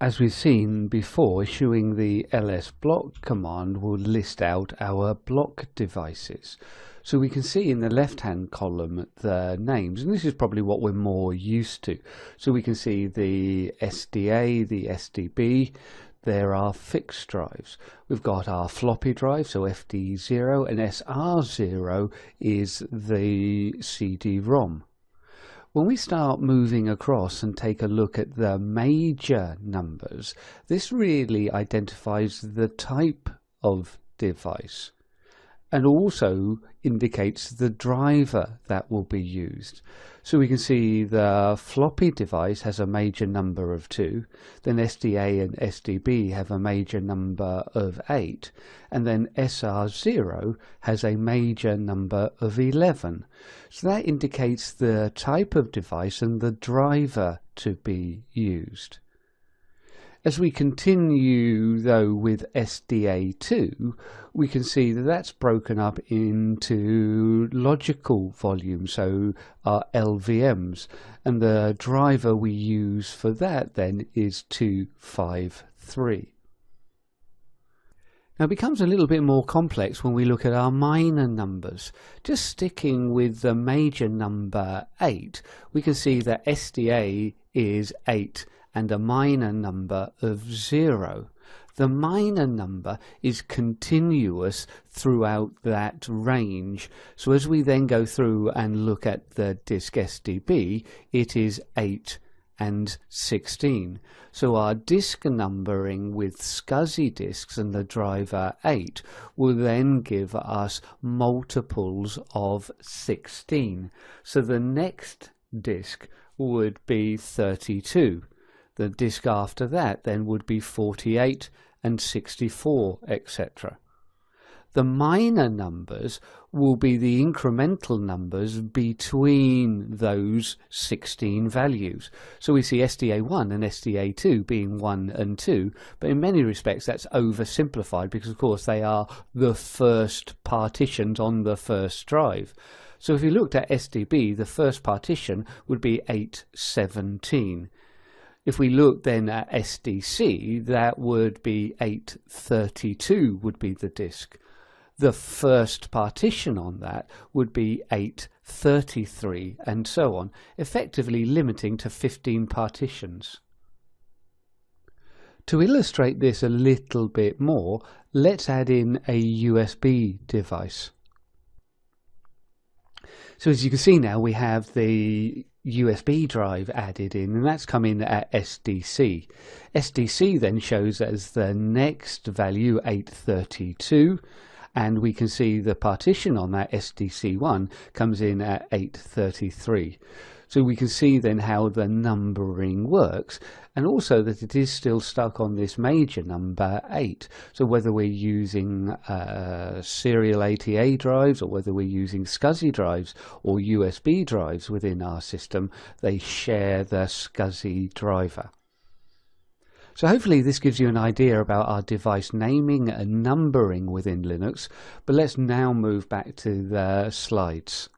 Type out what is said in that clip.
As we've seen before, issuing the ls block command will list out our block devices. So we can see in the left-hand column the names, and this is probably what we're more used to. So we can see the SDA, the SDB. There are fixed drives. We've got our floppy drive, so FD0, and SR0 is the CD-ROM. When we start moving across and take a look at the major numbers, this really identifies the type of device and also indicates the driver that will be used. So we can see the floppy device has a major number of 2, then SDA and SDB have a major number of 8, and then SR0 has a major number of 11. So that indicates the type of device and the driver to be used. As we continue though with SDA2, we can see that that's broken up into logical volumes, so our LVMs, and the driver we use for that then is 253. Now it becomes a little bit more complex when we look at our minor numbers. Just sticking with the major number 8, we can see that SDA is 8 and a minor number of 0. The minor number is continuous throughout that range. So as we then go through and look at the disk SDB, it is 8 and 16. So our disk numbering with SCSI disks and the driver 8 will then give us multiples of 16. So the next disk would be 32. The disk after that then would be 48 and 64, etc. The minor numbers will be the incremental numbers between those 16 values. So we see SDA1 and SDA2 being 1 and 2, but in many respects that's oversimplified because of course they are the first partitions on the first drive. So if you looked at SDB, the first partition would be 817. If we look then at SDC, that would be 832 would be the disk. The first partition on that would be 833 and so on, effectively limiting to 15 partitions. To illustrate this a little bit more, let's add in a USB device. So as you can see now, we have the USB drive added in, and that's come in at SDC. SDC then shows as the next value 832, and we can see the partition on that SDC1 comes in at 833. So we can see then how the numbering works, and also that it is still stuck on this major number 8. So whether we're using serial ATA drives or whether we're using SCSI drives or USB drives within our system, they share the SCSI driver. So hopefully this gives you an idea about our device naming and numbering within Linux, but let's now move back to the slides.